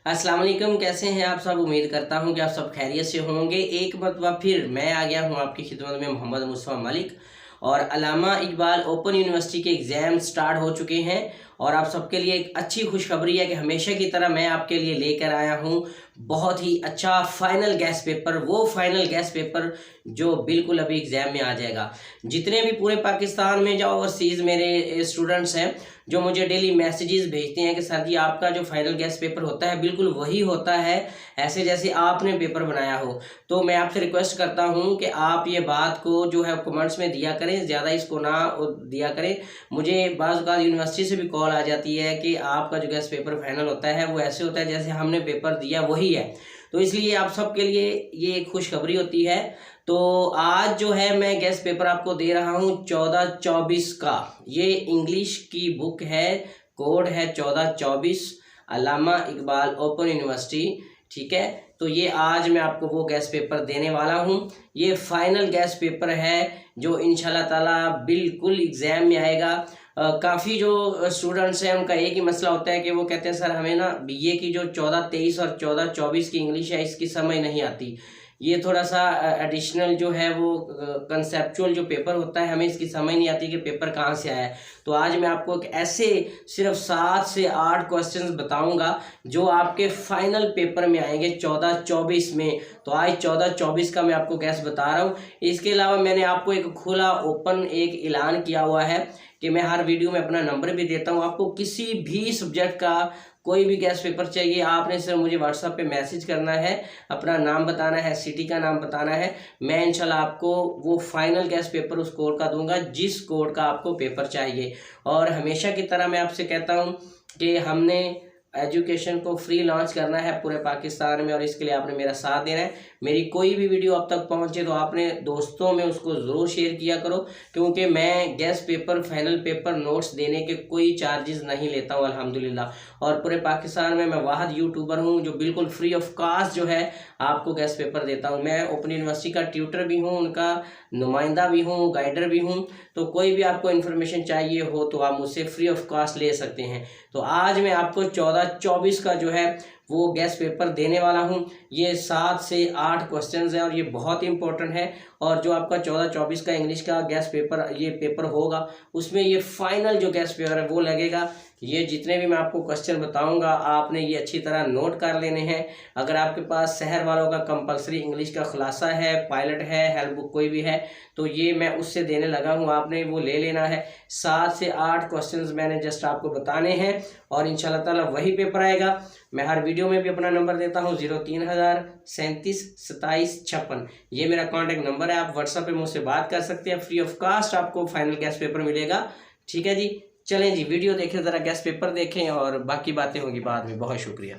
अस्सलाम वालेकुम, कैसे हैं आप सब। उम्मीद करता हूं कि आप सब खैरियत से होंगे। एक मरतबा फिर मैं आ गया हूं आपकी खिदमत में, मोहम्मद मुस्तफ़ा मलिक। और अल्लामा इकबाल ओपन यूनिवर्सिटी के एग्ज़ाम स्टार्ट हो चुके हैं और आप सबके लिए एक अच्छी खुशखबरी है कि हमेशा की तरह मैं आपके लिए लेकर आया हूं बहुत ही अच्छा फाइनल गैस पेपर। वो फाइनल गैस पेपर जो बिल्कुल अभी एग्ज़ाम में आ जाएगा। जितने भी पूरे पाकिस्तान में जो ओवरसीज़ मेरे स्टूडेंट्स हैं जो मुझे डेली मैसेजेस भेजते हैं कि सर जी आपका जो फाइनल गैस पेपर होता है बिल्कुल वही होता है ऐसे जैसे आपने पेपर बनाया हो। तो मैं आपसे रिक्वेस्ट करता हूं कि आप ये बात को जो है कमेंट्स में दिया करें, ज़्यादा इसको ना दिया करें। मुझे बाज़ औक़ात यूनिवर्सिटी से भी कॉल आ जाती है कि आपका जो गैस पेपर फाइनल होता है वो ऐसे होता है जैसे हमने पेपर दिया वही है। तो इसलिए आप सबके लिए ये एक खुशखबरी होती है। तो आज जो है मैं गेस्ट पेपर आपको दे रहा हूँ 1424 का। ये इंग्लिश की बुक है, कोड है 1424, अल्लामा इकबाल ओपन यूनिवर्सिटी। ठीक है, तो ये आज मैं आपको वो गेस्ट पेपर देने वाला हूँ। ये फाइनल गेस्ट पेपर है जो इंशाल्लाह ताला बिल्कुल एग्ज़ाम में आएगा। काफ़ी जो स्टूडेंट्स हैं उनका एक ही मसला होता है कि वो कहते हैं सर हमें ना बीए की जो 1423 और 1424 की इंग्लिश है इसकी समझ नहीं आती। ये थोड़ा सा एडिशनल जो है वो कंसेप्चुअल जो पेपर होता है हमें इसकी समझ नहीं आती कि पेपर कहाँ से आया है। तो आज मैं आपको एक ऐसे सिर्फ 7 से 8 क्वेश्चंस बताऊंगा जो आपके फाइनल पेपर में आएंगे 1424 में। तो आज 1424 का मैं आपको गैस बता रहा हूँ। इसके अलावा मैंने आपको एक खुला ओपन एक ऐलान किया हुआ है कि मैं हर वीडियो में अपना नंबर भी देता हूँ। आपको किसी भी सब्जेक्ट का कोई भी गैस पेपर चाहिए आपने सिर्फ मुझे व्हाट्सएप पे मैसेज करना है, अपना नाम बताना है, सिटी का नाम बताना है। मैं इंशाल्लाह आपको वो फाइनल गैस पेपर उस कोड का दूंगा जिस कोड का आपको पेपर चाहिए। और हमेशा की तरह मैं आपसे कहता हूँ कि हमने एजुकेशन को फ्री लॉन्च करना है पूरे पाकिस्तान में और इसके लिए आपने मेरा साथ देना है। मेरी कोई भी वीडियो अब तक पहुंचे तो आपने दोस्तों में उसको ज़रूर शेयर किया करो, क्योंकि मैं guest paper final paper notes देने के कोई चार्जेस नहीं लेता हूं अल्हम्दुलिल्लाह। और पूरे पाकिस्तान में मैं वाहिद यूट्यूबर हूं जो बिल्कुल फ्री ऑफ कास्ट जो है आपको गेस्ट पेपर देता हूँ। मैं ओपन यूनिवर्सिटी का ट्यूटर भी हूँ, उनका नुमाइंदा भी हूँ, गाइडर भी हूँ। तो कोई भी आपको इन्फॉर्मेशन चाहिए हो तो आप मुझसे फ्री ऑफ कॉस्ट ले सकते हैं। तो आज मैं आपको 1424 का जो है वो गेस्ट पेपर देने वाला हूं। ये 7 से 8 क्वेश्चंस हैं और ये बहुत ही इंपॉर्टेंट है। और जो आपका 1424 का इंग्लिश का गेस्ट पेपर ये पेपर होगा उसमें ये फाइनल जो गेस्ट पेपर है वो लगेगा। ये जितने भी मैं आपको क्वेश्चन बताऊंगा आपने ये अच्छी तरह नोट कर लेने हैं। अगर आपके पास शहर वालों का कंपलसरी इंग्लिश का खुलासा है, पायलट है, हेल्प बुक कोई भी है तो ये मैं उससे देने लगा हूँ, आपने वो ले लेना है। 7 से 8 क्वेश्चंस मैंने जस्ट आपको बताने हैं और इंशाल्लाह ताला वही पेपर आएगा। मैं हर वीडियो में भी अपना नंबर देता हूँ 03,037,2756। ये मेरा कॉन्टैक्ट नंबर है, आप व्हाट्सएप पे मुझसे बात कर सकते हैं। फ्री ऑफ कास्ट आपको फाइनल गैस पेपर मिलेगा। ठीक है जी, चलें जी वीडियो देखें, ज़रा गैस पेपर देखें और बाकी बातें होंगी बाद में। बहुत शुक्रिया।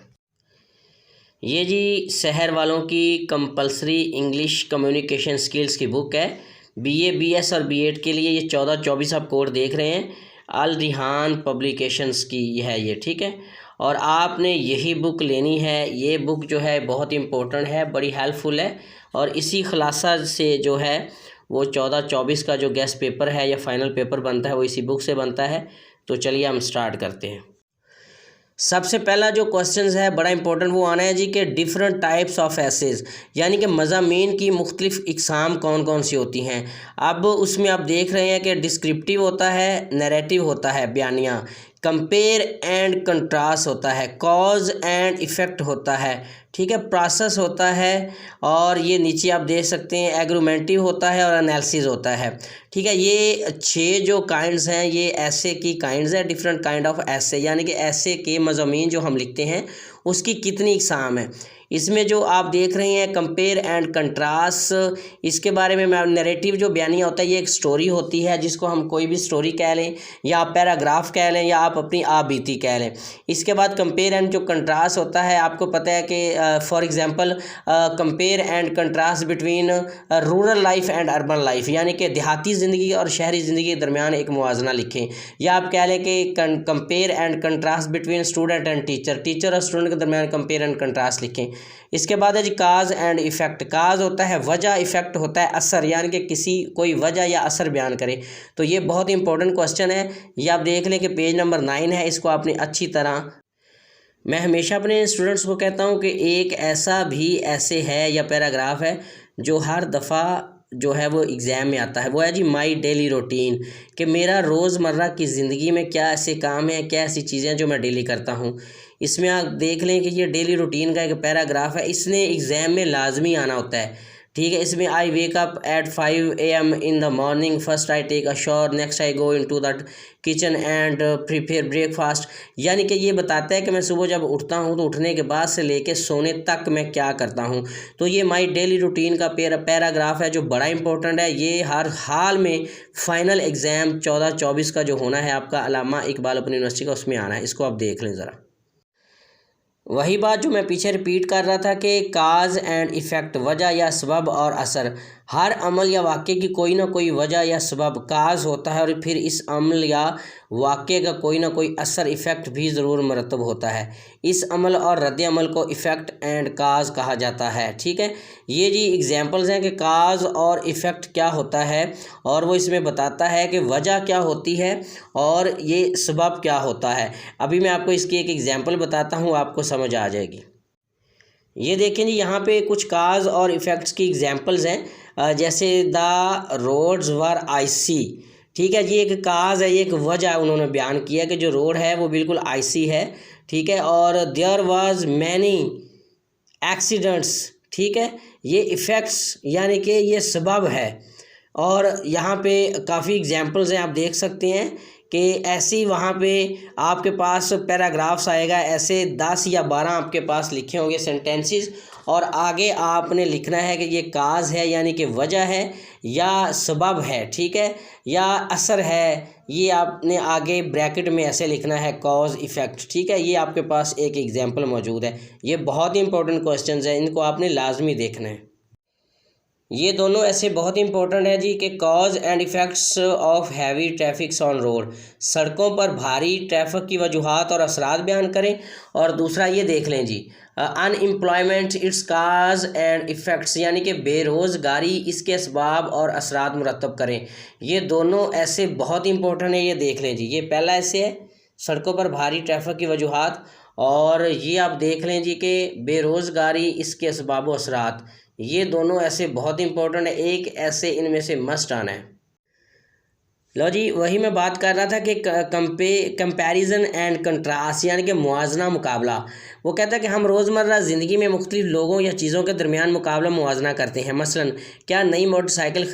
ये जी शहर वालों की कंपलसरी इंग्लिश कम्युनिकेशन स्किल्स की बुक है। बीए, बीएस और बीएड के लिए ये 1424 आप कोड देख रहे हैं, अल रिहान पब्लिकेशंस की है ये। ठीक है, और आपने यही बुक लेनी है। ये बुक जो है बहुत इम्पोर्टेंट है, बड़ी हेल्पफुल है और इसी खुलासा से जो है वो 1424 का जो गेस्ट पेपर है या फाइनल पेपर बनता है वो इसी बुक से बनता है। तो चलिए हम स्टार्ट करते हैं। सबसे पहला जो क्वेश्चन है बड़ा इंपॉर्टेंट वो आना है जी कि डिफरेंट टाइप्स ऑफ एसेज, यानी कि मज़ामीन की मुख्तलिफ इकसाम कौन कौन सी होती हैं। अब उसमें आप देख रहे हैं कि डिस्क्रिप्टिव होता है, नैरेटिव होता है बयानिया, कंपेयर एंड कंट्रास्ट होता है, कॉज एंड इफ़ेक्ट होता है, ठीक है, प्रोसेस होता है और ये नीचे आप देख सकते हैं एग्रीमेंटिव होता है और एनालिसिस होता है। ठीक है, ये 6 जो काइंड्स हैं ये ऐसे की काइंड्स हैं, डिफरेंट काइंड ऑफ ऐसे, यानी कि ऐसे के मज़ामीन जो हम लिखते हैं उसकी कितनी इकसाम है। इसमें जो आप देख रहे हैं कंपेयर एंड कंट्रास्ट, इसके बारे में मैं नैरेटिव जो बयानिया होता है ये एक स्टोरी होती है जिसको हम कोई भी स्टोरी कह लें या आप पैराग्राफ कह लें या आप अपनी आप बीती कह लें। इसके बाद कंपेयर एंड जो कंट्रास्ट होता है आपको पता है कि for example compare and contrast between rural life and urban life, यानी कि देहाती ज़िंदगी और शहरी ज़िंदगी के दरमियान एक मुवाजना लिखें। या आप कह लें कि compare and contrast between student and teacher, teacher और स्टूडेंट के दरमियान कंपेयर एंड कंट्रास्ट लिखें। इसके बाद है जी काज एंड इफ़ेक्ट। काज होता है वजह, इफ़ेक्ट होता है असर, यानी कि किसी कोई वजह या असर बयान करे। तो ये बहुत इंपॉर्टेंट क्वेश्चन है, ये आप देख लें कि पेज नंबर 9 है, इसको आपने अच्छी तरह मैं हमेशा अपने स्टूडेंट्स को कहता हूँ कि एक ऐसा भी ऐसे है या पैराग्राफ है जो हर दफ़ा जो है वो एग्ज़ाम में आता है, वो है जी माई डेली रूटीन, कि मेरा रोज़मर्रा की ज़िंदगी में क्या ऐसे काम हैं, क्या ऐसी चीज़ें हैं जो मैं डेली करता हूँ। इसमें आप देख लें कि ये डेली रूटीन का एक पैराग्राफ है, इसने एग्ज़ाम में लाजमी आना होता है। ठीक है, इसमें I wake up at 5 AM in the morning, first I take a shower, next I go into the kitchen and prepare breakfast. यानी कि ये बताता है कि मैं सुबह जब उठता हूँ तो उठने के बाद से लेके सोने तक मैं क्या करता हूँ। तो ये माई डेली रूटीन का पैराग्राफ है जो बड़ा इंपॉर्टेंट है। ये हर हाल में फाइनल एग्ज़ाम 14-24 का जो होना है आपका अल्लामा इकबाल ओपन यूनिवर्सिटी का, उसमें आना है। इसको आप देख लें ज़रा। वही बात जो मैं पीछे रिपीट कर रहा था कि काज एंड इफ़ेक्ट, वजह या सबब और असर। हर अमल या वाक़े की कोई ना कोई वजह या सबब काज होता है, और फिर इस अमल या वाक़े का कोई ना कोई असर इफ़ेक्ट भी ज़रूर मरतब होता है। इस अमल और रद्द अमल को इफ़ेक्ट एंड काज कहा जाता है। ठीक है, ये जी एग्जांपल्स हैं कि काज और इफ़ेक्ट क्या होता है, और वो इसमें बताता है कि वजह क्या होती है और ये सबब क्या होता है। अभी मैं आपको इसकी एक एग्जांपल बताता हूँ, आपको समझ आ जाएगी। ये देखें जी, यहाँ पे कुछ काज और इफ़ेक्ट्स की एग्जांपल्स हैं। जैसे द रोड्स वर आइसी। ठीक है, ये एक काज है, ये एक वजह उन्होंने बयान किया कि जो रोड है वो बिल्कुल आइसी है। ठीक है, और देयर वाज मैनी एक्सीडेंट्स। ठीक है, ये इफ़ेक्ट्स यानी कि ये सबब है। और यहाँ पे काफ़ी एग्जांपल्स हैं, आप देख सकते हैं कि ऐसी वहाँ पे आपके पास पैराग्राफ्स आएगा, ऐसे 10 या 12 आपके पास लिखे होंगे सेंटेंसेस, और आगे आपने लिखना है कि ये काज है यानी कि वजह है, या सबब है, ठीक है, या असर है। ये आपने आगे ब्रैकेट में ऐसे लिखना है, कॉज इफ़ेक्ट। ठीक है, ये आपके पास एक एग्जाम्पल मौजूद है। ये बहुत ही इंपॉर्टेंट क्वेश्चन हैं, इनको आपने लाजमी देखना है। ये दोनों ऐसे बहुत इंपॉर्टेंट है जी कि cause and effects of heavy traffics on road, सड़कों पर भारी ट्रैफिक की वजूहात और असरात बयान करें। और दूसरा ये देख लें जी, unemployment it's cause and effects, यानी कि बेरोज़गारी, इसके असबाब और असरात मुरतब करें। ये दोनों ऐसे बहुत इंपॉर्टेंट है, ये देख लें जी। ये पहला ऐसे है, सड़कों पर भारी ट्रैफिक की वजूहात, और ये आप देख लें जी कि बेरोज़गारी, इसके असबाब व असरात। ये दोनों ऐसे बहुत इंपॉर्टेंट है, एक ऐसे इनमें से मस्ट आना है। लो जी, वही मैं बात कर रहा था कि कंपैरिजन एंड कंट्रास्ट, यानी कि मुआजना, मुकाबला। वो कहता है कि हम रोज़मर्रा ज़िंदगी में मुख्तलिफ लोगों या चीज़ों के दरमियान मुकाबला मुआजना करते हैं। मसलन, क्या नई मोटरसाइकिल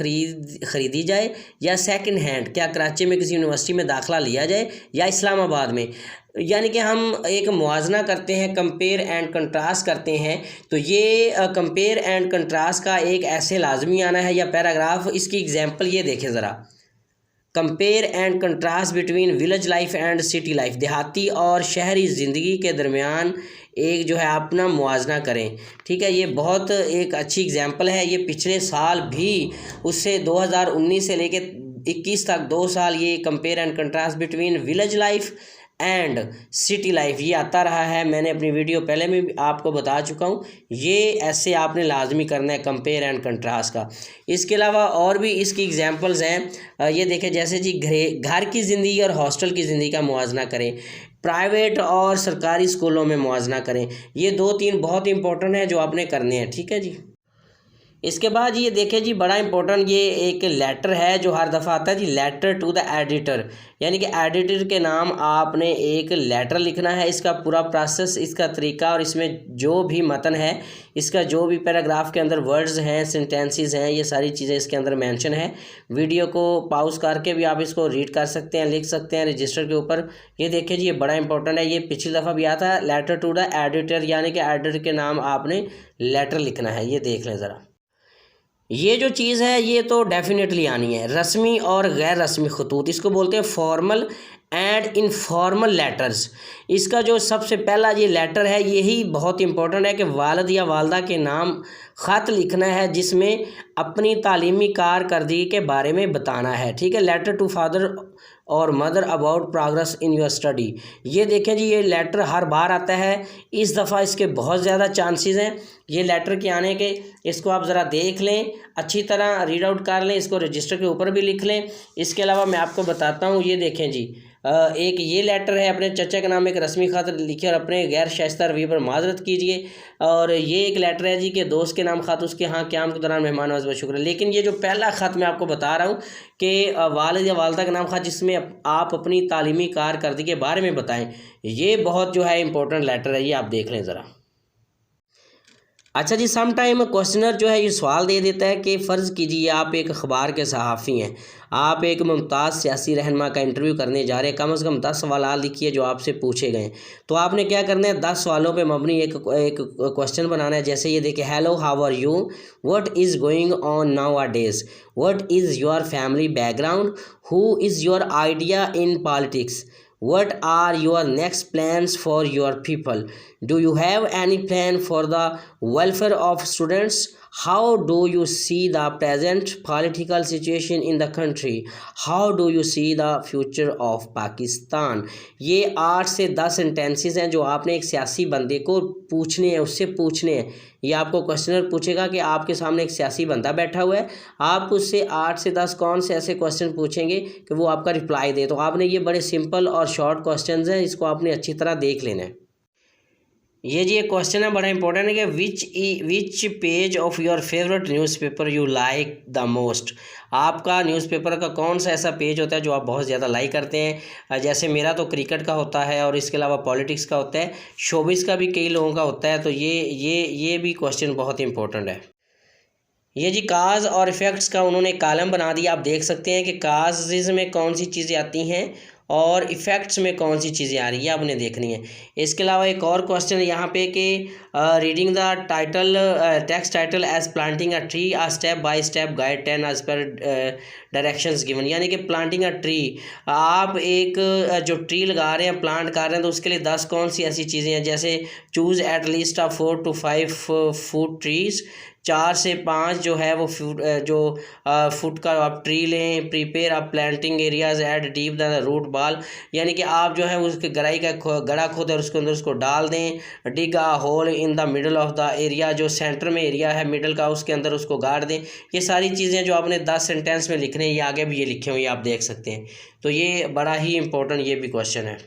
ख़रीदी जाए या सेकंड हैंड, क्या कराची में किसी यूनिवर्सिटी में दाखिला लिया जाए या इस्लामाबाद में। यानी कि हम एक मुआजना करते हैं, कंपेयर एंड कंट्रास्ट करते हैं। तो ये कंपेयर एंड कंट्रास्ट का एक ऐसे लाजमी आना है या पैराग्राफ। इसकी एग्जांपल ये देखें ज़रा, compare and contrast between village life and city life, देहाती और शहरी ज़िंदगी के दरमियान एक जो है अपना मुआजना करें। ठीक है, ये बहुत एक अच्छी एग्जांपल है। ये पिछले साल भी, उससे 2019 से लेके 21 तक 2 साल, ये compare and contrast between village life and city life ये आता रहा है। मैंने अपनी वीडियो पहले में भी आपको बता चुका हूँ। ये ऐसे आपने लाजमी करना है कंपेयर एंड कंट्रास्ट का। इसके अलावा और भी इसकी एग्जांपल्स हैं। ये देखें, जैसे जी घर की ज़िंदगी और हॉस्टल की ज़िंदगी का मुआजना करें, प्राइवेट और सरकारी स्कूलों में मुआजना करें। ये 2-3 बहुत इंपॉर्टेंट है जो आपने करने हैं। ठीक है जी। इसके बाद ये देखें जी, बड़ा इंपॉर्टेंट ये एक लेटर है जो हर दफ़ा आता है जी, लेटर टू द एडिटर, यानी कि एडिटर के नाम आपने एक लेटर लिखना है। इसका पूरा प्रोसेस, इसका तरीका, और इसमें जो भी मतन है, इसका जो भी पैराग्राफ के अंदर वर्ड्स हैं, सेंटेंसेस हैं, ये सारी चीज़ें इसके अंदर मेंशन है। वीडियो को पॉज करके भी आप इसको रीड कर सकते हैं, लिख सकते हैं रजिस्टर के ऊपर। ये देखिए जी, ये बड़ा इंपॉर्टेंट है। ये पिछली दफ़ा भी आता है, लेटर टू द एडिटर, यानी कि एडिटर के नाम आपने लेटर लिखना है। ये देख लें ज़रा। ये जो चीज़ है ये तो डेफिनेटली आनी है। रस्मी और गैर रस्मी खतूत, इसको बोलते हैं फॉर्मल एंड इनफॉर्मल लेटर्स। इसका जो सबसे पहला ये लेटर है, यही बहुत इंपॉर्टेंट है कि वालिद या वालदा के नाम ख़त लिखना है जिसमें अपनी तालीमी कारकर्दगी के बारे में बताना है। ठीक है, लेटर टू फादर और mother about progress in your study. ये देखें जी, ये लेटर हर बार आता है। इस दफ़ा इसके बहुत ज़्यादा चांसेस हैं ये लेटर के आने के। इसको आप ज़रा देख लें, अच्छी तरह रीड आउट कर लें, इसको रजिस्टर के ऊपर भी लिख लें। इसके अलावा मैं आपको बताता हूँ, ये देखें जी, एक ये लेटर है, अपने चचा के नाम एक रस्मी खत लिखे और अपने गैर शाइस्ता रवैये पर माजरत कीजिए। और ये एक लेटर है जी कि दोस्त के नाम खत, उसके यहाँ क़याम के दौरान मेहमान नवाज़ी शुक्र। लेकिन ये जो पहला ख़त मैं आपको बता रहा हूँ कि वालिद या वालदा के नाम खत, जिसमें आप अपनी तालीमी कारकर्दगी के बारे में बताएं, ये बहुत जो है इंपॉर्टेंट लेटर है, ये आप देख लें ज़रा। अच्छा जी, सम टाइम क्वेश्चनर जो है ये सवाल दे देता है कि फ़र्ज़ कीजिए आप एक अखबार के सहाफ़ी हैं, आप एक मुमताज़ सियासी रहनुमा का इंटरव्यू करने जा रहे हैं, कम से कम 10 सवाल लिखिए जो आपसे पूछे गए। तो आपने क्या करना है, 10 सवालों पे मबनी एक क्वेश्चन बनाना है। जैसे ये देखिए, hello how are you, what is going on nowadays, what is your family background, who is your idea in politics, what are your next plans for your people, do you have any plan for the welfare of students, how do you see the present political situation in the country, how do you see the future of Pakistan। ये 8 से 10 sentences हैं जो आपने एक सियासी बंदे को पूछने हैं, उससे पूछने हैं। ये आपको क्वेश्चनर पूछेगा कि आपके सामने एक सियासी बंदा बैठा हुआ है, आप उससे 8 से 10 कौन से ऐसे क्वेश्चन पूछेंगे कि वो आपका रिप्लाई दे। तो आपने ये बड़े सिंपल और शॉर्ट क्वेश्चंस हैं, इसको आपने अच्छी तरह देख लेना है। ये जी एक क्वेश्चन है, बड़ा इंपॉर्टेंट है कि which page of your favourite newspaper you like the most. आपका न्यूज़पेपर का कौन सा ऐसा पेज होता है जो आप बहुत ज़्यादा लाइक करते हैं। जैसे मेरा तो क्रिकेट का होता है और इसके अलावा पॉलिटिक्स का होता है, शोबिस का भी कई लोगों का होता है। तो ये भी क्वेश्चन बहुत इंपॉर्टेंट है। ये जी काज और इफ़ेक्ट्स का उन्होंने कॉलम बना दिया, आप देख सकते हैं कि काजेज़ में कौन सी चीज़ें आती हैं और इफ़ेक्ट्स में कौन सी चीज़ें आ रही है, आपने देखनी है। इसके अलावा एक और क्वेश्चन है यहाँ पे कि reading the title text title as planting a tree, a step by step guide 10 as per directions given. यानी कि प्लांटिंग अ ट्री, आप एक जो ट्री लगा रहे हैं, प्लांट कर रहे हैं, तो उसके लिए 10 कौन सी ऐसी चीज़ें हैं। जैसे choose at least 4 to 5 foot trees, 4 से 5 जो है वो फुट का आप ट्री लें। प्रिपेयर आप planting areas at deep the root ball, यानी कि आप जो है उसके गहराई का गड़ा खोद और उसके अंदर उसको डाल दें। Dig a hole in the middle of the area, जो सेंटर में एरिया है मिडल का, उसके अंदर उसको गाड़ दें। ये सारी चीज़ें जो आपने 10 सेंटेंस में लिखने हैं, ये आगे भी ये लिखे हुए आप देख सकते हैं। तो ये बड़ा ही इंपॉर्टेंट ये भी क्वेश्चन है।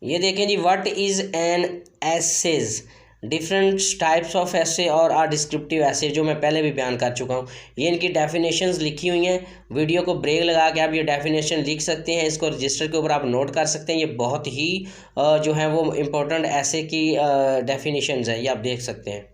ये देखें जी, what is an essays, different types of essay और आ डिस्क्रिप्टिव ऐसे, जो मैं पहले भी बयान कर चुका हूँ। ये इनकी डेफिनेशंस लिखी हुई हैं। वीडियो को ब्रेक लगा के आप ये डेफिनेशन लिख सकते हैं, इसको रजिस्टर के ऊपर आप नोट कर सकते हैं। ये बहुत ही जो है वो इम्पोर्टेंट ऐसे की डेफिनेशंस है, ये आप देख सकते हैं।